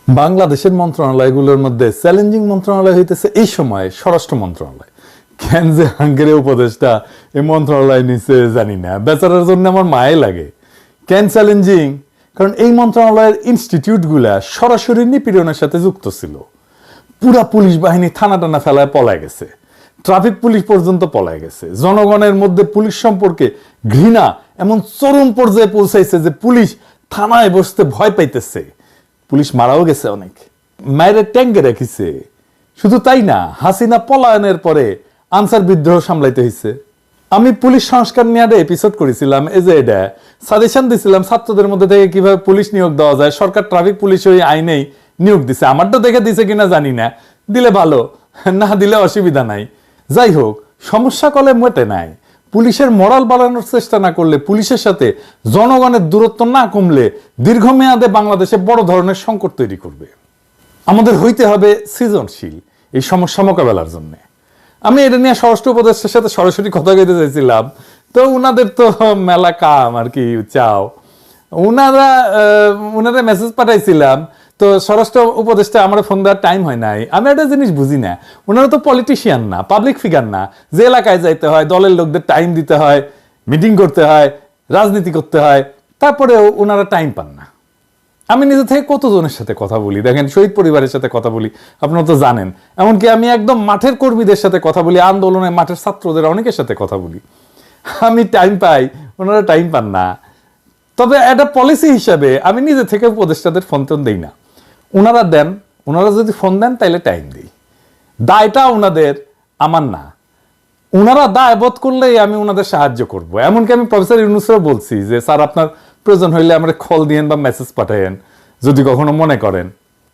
বাংলাদেশের মন্ত্রণালয়গুলোর মধ্যে চ্যালেঞ্জিং মন্ত্রণালয় হইতেছে এই সময় স্বরাষ্ট্র মন্ত্রণালয়। কেন যে হাঙ্গেরের উপদেষ্টা এই মন্ত্রণালয় নিচে জানি না, বেচারার জন্য আমার মায়ে লাগে। কেন চ্যালেঞ্জিং? কারণ এই মন্ত্রণালয়ের ইনস্টিটিউটগুলা সরাসরি নিপীড়নের সাথে যুক্ত ছিল। পুরা পুলিশ বাহিনী থানা টানা ফেলায় পলায় গেছে, ট্রাফিক পুলিশ পর্যন্ত পলায় গেছে। জনগণের মধ্যে পুলিশ সম্পর্কে ঘৃণা এমন চরম পর্যায়ে পৌঁছাইছে যে পুলিশ থানায় বসতে ভয় পাইতেছে। পুলিশ মারাও গেছে অনেক, মায়ের ট্যাঙ্কে রেখেছে। শুধু তাই না, হাসিনা পলায়নের পরে আনসার বিদ্রোহ সামলাইতে হয়েছে। আমি পুলিশ সংস্কার নিয়ে একটা এপিসোড করেছিলাম, এই যে এটা সাজেশন দিছিলাম ছাত্রদের মধ্যে থেকে কিভাবে পুলিশ নিয়োগ দেওয়া যায়। সরকার ট্রাফিক পুলিশ ওই আইনেই নিয়োগ দিছে, আমারটা দেখে দিছে কিনা জানি না, দিলে ভালো, না দিলে অসুবিধা নাই। যাই হোক, সমস্যা কলে মেটে নাই। পুলিশের মরাল বাড়ানোর চেষ্টা না করলে, পুলিশের সাথে জনগণের দূরত্ব না কমলে দীর্ঘমেয়াদে বাংলাদেশে বড় ধরনের সংকট তৈরি করবে। আমাদের হইতে হবে সৃজনশীল এই সমস্যা মোকাবেলার জন্য। আমি এটা নিয়ে স্বরাষ্ট্র উপদেষ্টার সাথে সরাসরি কথা কইতে চাইছিলাম, তো উনাদের তো মেলা কাম আর কি চাও, উনারা মেসেজ পাঠাইছিলাম। তো স্বরাষ্ট্র উপদেষ্টা আমার ফোন দেওয়ার টাইম হয় নাই। আমি একটা জিনিস বুঝি না, ওনারা তো পলিটিশিয়ান না, পাবলিক ফিগার না, যে এলাকায় যাইতে হয়, দলের লোকদের টাইম দিতে হয়, মিটিং করতে হয়, রাজনীতি করতে হয়, তারপরেও ওনারা টাইম পান না। আমি নিজে থেকে কতজনের সাথে কথা বলি, দেখেন শহীদ পরিবারের সাথে কথা বলি, আপনারা তো জানেন। এমনকি আমি একদম মাঠের কর্মীদের সাথে কথা বলি, আন্দোলনে মাঠের ছাত্রদের অনেকের সাথে কথা বলি। আমি টাইম পাই, ওনারা টাইম পান না। তবে একটা পলিসি হিসাবে আমি নিজে থেকে উপদেষ্টাদের ফোন টোন দিই না, ওনারা দেন। ওনারা যদি ফোন দেন তাইলে টাইম দিই। দায়টা ওনাদের, আমার না। ওনারা দায় বোধ করলেই আমি ওনাদের সাহায্য করব। এমনকি আমি প্রফেসর ইউনূসেরও বলছি যে স্যার, আপনার প্রয়োজন হইলে আমরা কল দিয়েন বা মেসেজ পাঠাইন, যদি কখনো মনে করেন।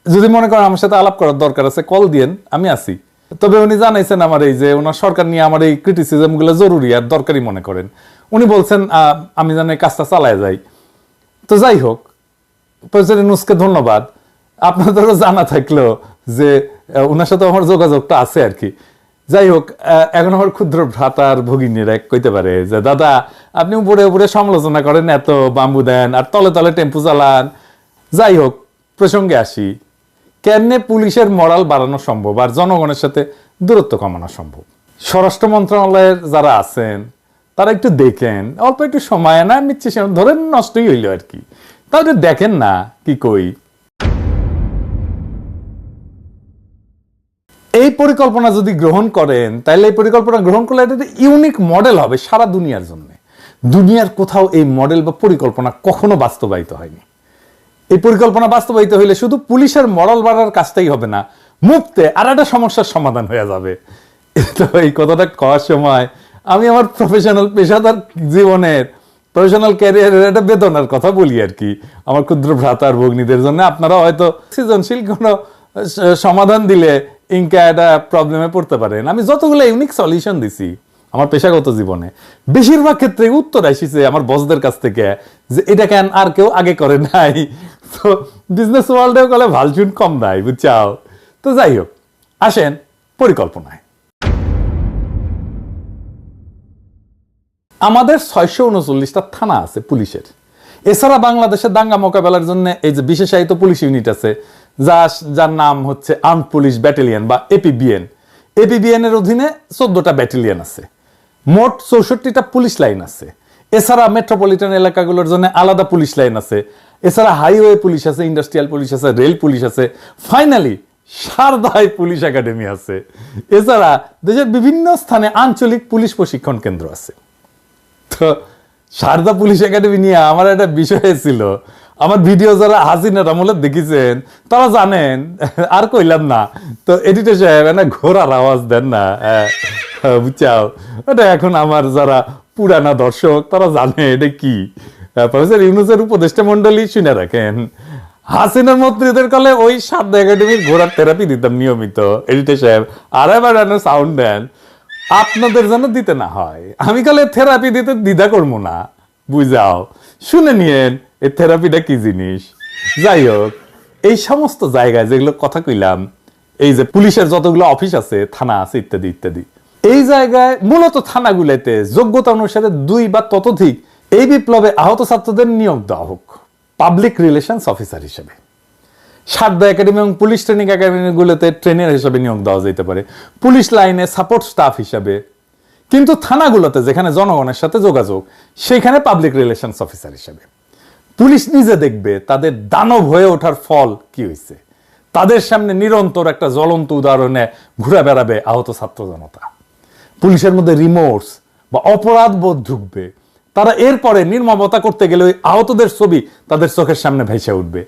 যদি মনে করেন আমার সাথে আলাপ করার দরকার আছে, কল দিয়েন, আমি আছি। তবে উনি জানাইছেন আমার এই যে ওনার সরকার নিয়ে আমার এই ক্রিটিসিজম গুলো জরুরি আর দরকারি মনে করেন। উনি বলছেন আমি যেন এই কাজটা চালায় যাই। তো যাই হোক, প্রফেসর ইউনূসকে ধন্যবাদ। আপনাদেরও জানা থাকলো যে ওনার সাথে আমার যোগাযোগটা আছে আর কি। যাই হোক, এখন আমার ক্ষুদ্র ভ্রাতার ভগিনীরা কইতে পারে যে দাদা, আপনি উপরে উপরে সমালোচনা করেন, এত বাম্বু দেন আর তলে তলে টেম্পু চালান। যাই হোক, প্রসঙ্গে আসি। কেমনে পুলিশের মরাল বাড়ানো সম্ভব আর জনগণের সাথে দূরত্ব কমানো সম্ভব? স্বরাষ্ট্র মন্ত্রণালয়ের যারা আছেন তারা একটু দেখেন, অল্প একটু সময় না নিচ্ছে, ধরেন নষ্টই হইল আর কি, তাহলে দেখেন না কি কই। এই পরিকল্পনা যদি গ্রহণ করেন, তাহলে এই পরিকল্পনা গ্রহণ করলে এটা ইউনিক মডেল হবে সারা দুনিয়ার জন্য। দুনিয়ার কোথাও এই মডেল বা পরিকল্পনা কখনো বাস্তবায়িত হয়নি। এই পরিকল্পনা বাস্তবায়িত হইলে শুধু পুলিশের মরাল বাড়ার কাজটাই হবে না, মুক্তে আর একটা সমস্যার সমাধান হয়ে যাবে। তো এই কথাটা করার সময় আমি আমার পেশাদার জীবনের, প্রফেশনাল ক্যারিয়ারের একটা বেদনার কথা বলি আর কি, আমার ক্ষুদ্র ভ্রাতার ভগ্নীদের জন্য। আপনারা হয়তো সৃজনশীল কোনো সমাধান দিলে ইনকা একটা প্রবলেমে পড়তে পারেন। আমি যতগুলো ইউনিক সলিউশন দিছি আমার পেশাগত জীবনে, বেশিরভাগ ক্ষেত্রে উত্তর আসিছে আমার বসদের কাছ থেকে যে এটা কেন আর কেউ আগে করে নাই। তো বিজনেস ওয়ার্ল্ডেও গেলে ভালচুন কম নাই, বুঝছাও। তো যাই হোক, আসেন পরিকল্পনায়। আমাদের 639টা থানা আছে পুলিশের। এছাড়া বাংলাদেশের দাঙ্গা মোকাবেলার জন্য এই যে বিশেষায়িত পুলিশ ইউনিট আছে, যার নাম হচ্ছে আর্মড পুলিশ ব্যাটালিয়ন বা এপিবিএন। এপিবিএন এর অধীনে 14টা ব্যাটালিয়ন আছে, মোট 64টা পুলিশ লাইন আছে। এছাড়া মেট্রোপলিটন এলাকাগুলোর জন্য আলাদা পুলিশ লাইন আছে। এছাড়া হাইওয়ে পুলিশ আছে, ইন্ডাস্ট্রিয়াল পুলিশ আছে, রেল পুলিশ আছে। ফাইনালি সারদায় পুলিশ একাডেমি আছে। এছাড়া দেশের বিভিন্ন স্থানে আঞ্চলিক পুলিশ প্রশিক্ষণ কেন্দ্র আছে। তো সারদা পুলিশ একাডেমি নিয়ে আমার একটা বিষয় ছিল, আমার ভিডিও যারা হাসিনার আমলে দেখেছেন তারা জানেন, আর কইলাম না। তো এডিটর সাহেব না ঘোড়ার আওয়াজ দেন না, বুঝছাও। ওটা এখন আমার যারা পুরানা দর্শক তারা জানে এটা কি। প্রফেসর ইউনূসের উপদেষ্টা মন্ডলী শুনে রাখেন, হাসিনার মন্ত্রীদের কালে ওই সারদা একাডেমির ঘোড়ার থেরাপি দিতাম নিয়মিত। এডিটর সাহেব আর এবার সাউন্ড দেন, আপনাদের যেন দিতে না হয়। আমি কালে থেরাপি দিতে দ্বিধা করবো না, বুঝাও। শুনে নিয়েন এই থেরাপিটা কি জিনিস। যাই হোক, এই সমস্ত জায়গায় যেগুলো কথা কইলাম, এই যে পুলিশের যতগুলো অফিস আছে, থানা আছে, ইত্যাদি ইত্যাদি, এই জায়গায় মূলত থানাগুলোতে যোগ্যতা অনুসারে 2 বা ততোধিক এই বিপ্লবে আহত ছাত্রদের নিয়োগ দেওয়া হোক পাবলিক রিলেশনস অফিসার হিসেবে। সারদা একাডেমি এবং পুলিশ ট্রেনিং একাডেমিগুলোতে ট্রেনার হিসেবে নিয়োগ দেওয়া যেতে পারে, পুলিশ লাইনে সাপোর্ট স্টাফ হিসাবে। কিন্তু থানাগুলোতে যেখানে জনগণের সাথে যোগাযোগ, সেখানে পাবলিক রিলেশনস অফিসার হিসেবে। পুলিশ নিজে দেখবে তাদের দানব হয়ে ওঠার ফল কি হয়েছে। তাদের সামনে নিরন্তর একটা জ্বলন্ত উদাহরণে ঘুরে বেড়াবে আহত ছাত্র জনতা। পুলিশের মধ্যে রিমোর্স বা অপরাধ বোধ ঢুকবে। তারা এরপরে নির্মমতা করতে গেলে ওই আহতদের ছবি তাদের চোখের সামনে ভেসে উঠবে।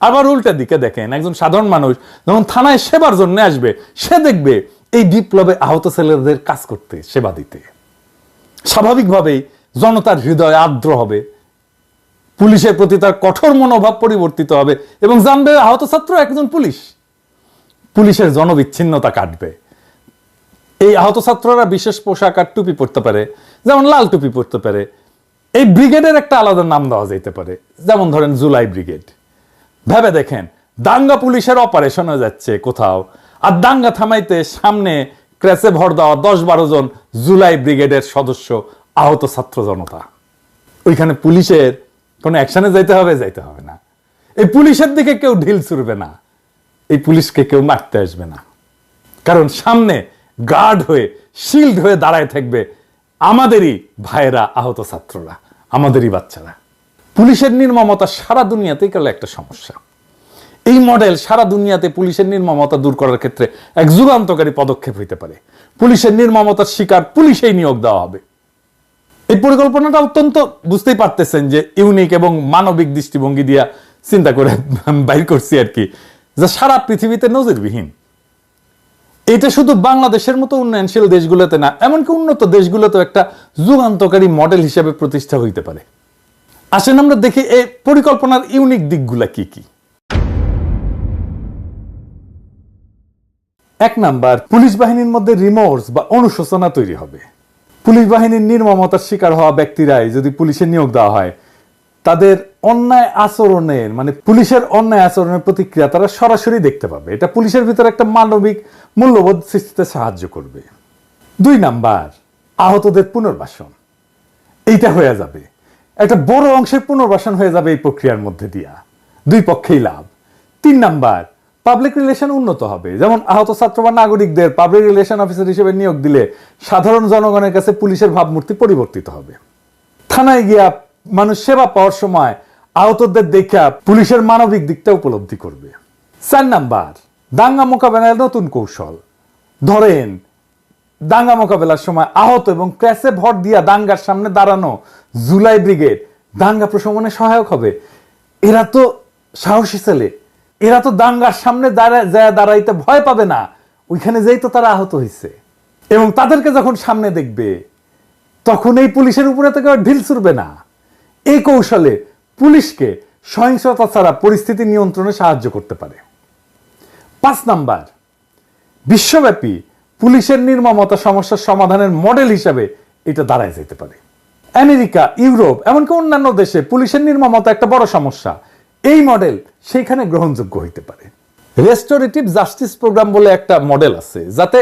আবার উল্টা দিকে দেখেন, একজন সাধারণ মানুষ যখন থানায় সেবার জন্য আসবে, সে দেখবে এই বিপ্লবে আহত ছেলেদের কাজ করতে, সেবা দিতে। স্বাভাবিকভাবেই জনতার হৃদয় আর্দ্র হবে, পুলিশের প্রতি তার কঠোর মনোভাব পরিবর্তিত হবে এবং জানবে আহত ছাত্র একজন পুলিশ। পুলিশের জনবিচ্ছিন্নতা কাটবে। এই আহত ছাত্ররা বিশেষ পোশাক আর টুপি পরতে পারে, যেমন লাল টুপি পরতে পারে। এই ব্রিগেডের একটা আলাদা নাম দেওয়া যেতে পারে, যেমন ধরেন জুলাই ব্রিগেড। ভেবে দেখেন, দাঙ্গা পুলিশের অপারেশন হয়ে যাচ্ছে কোথাও, আর দাঙ্গা থামাইতে সামনে ক্র্যাশে ভর দেওয়া 10-12 জন জুলাই ব্রিগেডের সদস্য আহত ছাত্র জনতা। ওইখানে পুলিশের কোনো অ্যাকশনে যাইতে হবে না। এই পুলিশের দিকে কেউ ঢিল ছুড়বে না, এই পুলিশকে কেউ মারতে আসবে না। কারণ সামনে গার্ড হয়ে, শিল্ড হয়ে দাঁড়ায় থাকবে আমাদেরই ভাইয়েরা, আহত ছাত্ররা, আমাদেরই বাচ্চারা। পুলিশের নির্মমতা সারা দুনিয়াতেই গেল একটা সমস্যা। এই মডেল সারা দুনিয়াতে পুলিশের নির্মমতা দূর করার ক্ষেত্রে এক যুগান্তকারী পদক্ষেপ হইতে পারে। পুলিশের নির্মমতার শিকার পুলিশেই নিয়োগ দেওয়া হবে। এই পরিকল্পনাটা অত্যন্ত, বুঝতেই পারতেছেন যে ইউনিক এবং মানবিক দৃষ্টিভঙ্গি দিয়া চিন্তা করে বাইর করছি আর কি, যা সারা পৃথিবীতে নজিরবিহীন। এটা শুধু বাংলাদেশের মতো উন্নয়নশীল দেশগুলোতে না, এমনকি উন্নত দেশগুলোতেও একটা যুগান্তকারী মডেল হিসেবে প্রতিষ্ঠা হইতে পারে। আসেন আমরা দেখি এই পরিকল্পনার ইউনিক দিকগুলা কি কি। 1 নাম্বার, পুলিশ বাহিনীর মধ্যে রিমোর্স বা অনুশোচনা তৈরি হবে। পুলিশ বাহিনীর নির্মমতার শিকার হওয়া ব্যক্তিরাই যদি পুলিশে নিয়োগ দেওয়া হয়, তাদের অন্যায় আচরণের, মানে পুলিশের অন্যায় আচরণের প্রতিক্রিয়া তারা সরাসরি দেখতে পাবে। এটা পুলিশের ভিতরে একটা মানবিক মূল্যবোধ সৃষ্টিতে সাহায্য করবে। 2 নাম্বার, আহতদের পুনর্বাসন। এইটা হয়ে যাবে, একটা বড় অংশের পুনর্বাসন হয়ে যাবে এই প্রক্রিয়ার মধ্যে দিয়া, 2 পক্ষেই লাভ। 3 নাম্বার, পাবলিক রিলেশন উন্নত হবে। যেমন আহত ছাত্র বা নাগরিকদের পাবলিক রিলেশন অফিসার হিসেবে নিয়োগ দিলে সাধারণ জনগণের কাছে পুলিশের ভাবমূর্তি পরিবর্তিত হবে। থানায় গিয়া মানুষ সেবা পাওয়ার সময় আহতদের দেখা পুলিশের মানবিক দিকটা উপলব্ধি করবে। 4 নাম্বার, দাঙ্গা মোকাবেলার নতুন কৌশল। ধরেন দাঙ্গা মোকাবেলার সময় আহত এবং ক্র্যাশে ভর দিয়া দাঙ্গার সামনে দাঁড়ানো জুলাই ব্রিগেড দাঙ্গা প্রশমনে সহায়ক হবে। এরা তো সাহসী ছেলে, এরা তো দাঙ্গার সামনে দাঁড়াইতে ভয় পাবে না, ওইখানে যেই তো তারা আহত হয়েছে। এবং তাদেরকে যখন সামনে দেখবে, তখন এই পুলিশের উপরে থেকে ঢিল ছুড়বে না। এই কৌশলে পুলিশকে সহিংসতা ছাড়া পরিস্থিতি নিয়ন্ত্রণে সাহায্য করতে পারে। 5 নাম্বার, বিশ্বব্যাপী পুলিশের নির্মমতা সমস্যার সমাধানের মডেল হিসেবে এটা দাঁড়ায় যেতে পারে। আমেরিকা, ইউরোপ, এমনকি অন্যান্য দেশে পুলিশের নির্মমতা একটা বড় সমস্যা। এই মডেল সেইখানে গ্রহণযোগ্য হইতে পারে। রেস্টোরেটিভ জাস্টিস প্রোগ্রাম বলে একটা মডেল আছে, যাতে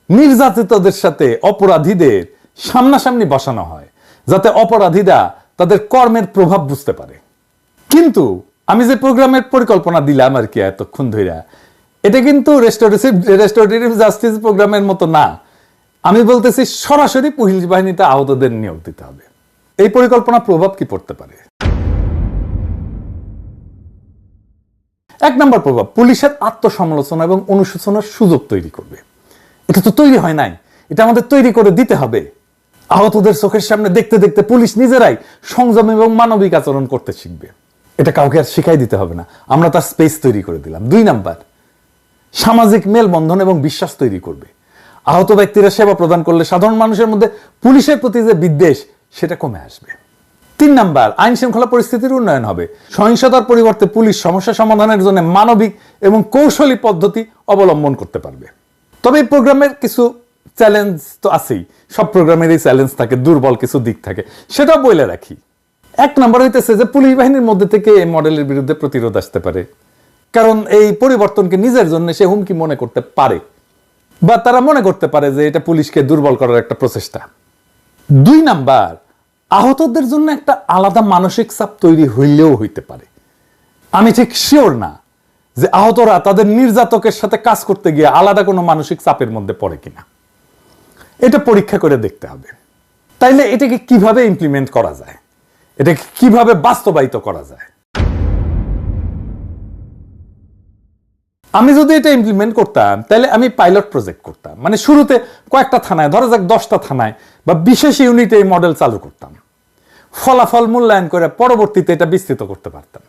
নির্যাতিতদের সাথে অপরাধীদের সামনাসামনি বসানো হয়, যাতে অপরাধীরা তাদের কর্মের প্রভাব বুঝতে পারে। কিন্তু আমি যে প্রোগ্রামের পরিকল্পনা দিলাম আর কি এতক্ষণ ধরে, এটা কিন্তু রেস্টোরেটিভ জাস্টিস প্রোগ্রামের মতো না। আমি বলতেছি সরাসরি পুলিশ বাহিনীতে আহতদের নিয়োগ দিতে হবে। এই পরিকল্পনা প্রভাব কি পড়তে পারে? 1 নম্বর প্রভাব, পুলিশের আত্মসমালোচনা এবং অনুশোচনার সুযোগ তৈরি করবে। এটা তো তৈরি হয় নাই, এটা আমাদের তৈরি করে দিতে হবে। আহতদের চোখের সামনে দেখতে দেখতে পুলিশ নিজেরাই সংযম এবং মানবিক আচরণ করতে শিখবে। এটা কাউকে আর শিখাই দিতে হবে না, আমরা তার স্পেস তৈরি করে দিলাম। 2 নাম্বার, সামাজিক মেলবন্ধন এবং বিশ্বাস তৈরি করবে। আহত ব্যক্তিরা সেবা প্রদান করলে সাধারণ মানুষের মধ্যে পুলিশের প্রতি যে বিদ্বেষ, সেটা কমে আসবে। 3 নাম্বার, আইন শৃঙ্খলা পরিস্থিতির উন্নয়ন হবে। সহিংসতার পরিবর্তে পুলিশ সমস্যা সমাধানের জন্য মানবিক এবং কৌশলী পদ্ধতি অবলম্বন করতে পারবে। তবে এই প্রোগ্রামের কিছু চ্যালেঞ্জ তো আছেই, সব প্রোগ্রামেরই চ্যালেঞ্জ থাকে, দুর্বল কিছু দিক থাকে, সেটাও বলে রাখি। 1 নাম্বার হইতেছে যে পুলিশ বাহিনীর মধ্যে থেকে এই মডেলের বিরুদ্ধে প্রতিরোধ আসতে পারে, কারণ এই পরিবর্তনকে নিজের জন্য সে হুমকি মনে করতে পারে, বা তারা মনে করতে পারে যে এটা পুলিশকে দুর্বল করার একটা প্রচেষ্টা। 2 নাম্বার, আহতদের জন্য একটা আলাদা মানসিক চাপ তৈরি হইলেও হইতে পারে। আমি ঠিক শিওর না যে আহতরা তাদের নির্যাতকের সাথে কাজ করতে গিয়ে আলাদা কোনো মানসিক চাপের মধ্যে পড়ে কিনা, এটা পরীক্ষা করে দেখতে হবে। তাইলে এটাকে কিভাবে ইমপ্লিমেন্ট করা যায়, এটাকে কিভাবে বাস্তবায়িত করা যায়। আমি যদি এটা ইমপ্লিমেন্ট করতাম তাহলে আমি পাইলট প্রজেক্ট করতাম, মানে শুরুতে কয়েকটা থানায়, ধরা যাক 10টা থানায় বা বিশেষ ইউনিটে এই মডেল চালু করতাম, ফলাফল মূল্যায়ন করে পরবর্তীতে এটা বিস্তৃত করতে পারতাম।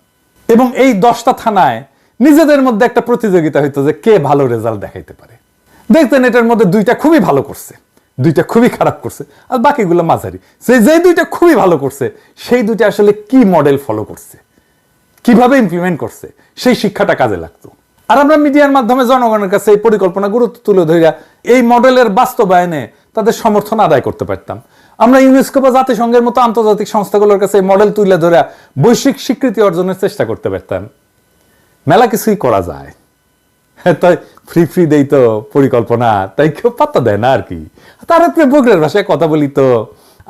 এবং এই 10টা থানায় নিজেদের মধ্যে একটা প্রতিযোগিতা হইতো যে কে ভালো রেজাল্ট দেখাইতে পারে। দেখতেন এটার মধ্যে 2টা খুবই ভালো করছে, 2টা খুবই খারাপ করছে, আর বাকিগুলো মাঝারি। যে 2টা খুবই ভালো করছে সেই 2টা আসলে কি মডেল ফলো করছে, কিভাবে ইমপ্লিমেন্ট করছে, সেই শিক্ষাটা কাজে লাগতো। আর আমরা মিডিয়ার মাধ্যমে জনগণের কাছে এই পরিকল্পনা গুরুত্ব তুলে ধরে এই মডেলের বাস্তবায়নে তাদের সমর্থন আদায় করতে পারতাম। আমরা ইউনেস্কো বা জাতিসংঘের মতো আন্তর্জাতিক সংস্থাগুলোর কাছে এই মডেল তুলে ধরে বৈশ্বিক স্বীকৃতি অর্জনের চেষ্টা করতে পারতাম। মেলা কিছুই করা যায়, তাই ফ্রি দেই তো পরিকল্পনা, তাই কেউ পাত্তা দেয় না আর কি। তার উপরে বগরের ভাষায় কথা বলি তো,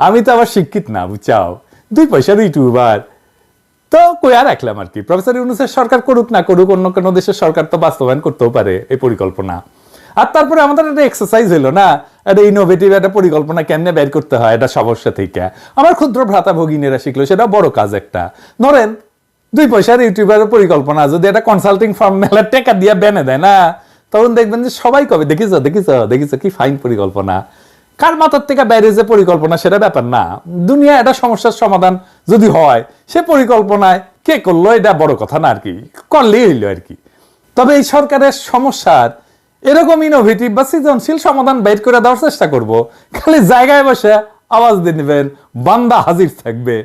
আমি তো আবার শিক্ষিত না, বুঝছাও, 2 পয়সার ইউটিউবার তো কই আর রাখলাম আর কি। প্রফেসর ইউনূসের সরকার করুক না করুক, অন্য কোনো দেশের সরকার তো বাস্তবায়ন করতেও পারে এই পরিকল্পনা। আর তারপরে আমাদের একটা এক্সারসাইজ হইলো না, একটা ইনোভেটিভ একটা পরিকল্পনা কেমনে বের করতে হয় এটা সমস্যা থেকে। আমার ক্ষুদ্র ভ্রাতা ভগিনীরা শিখলো, সেটা বড় কাজ একটা। ধরেন 2 পয়সার ইউটিউবের পরিকল্পনা যদি একটা কনসাল্টিং ফার্ম মেলা টাকা দিয়ে বেনে দেয় না, তখন দেখবেন যে সবাই কবে দেখিছো দেখিছো দেখিছো কি ফাইন পরিকল্পনা। কার মাথার থেকে বাইরে যে পরিকল্পনা সেটা ব্যাপার না, দুনিয়া একটা সমস্যার সমাধান যদি হয় সে পরিকল্পনায় কে করলো এটা বড় কথা না আর কি, করলেই হইলো আর কি। তবে এই সরকারের সমস্যার এরকম ইনোভেটিভ বা সৃজনশীল সমাধান বের করে দেওয়ার চেষ্টা করব। খালি জায়গায় বসে আওয়াজ দিয়ে নেবেন, বান্দা হাজির থাকবে।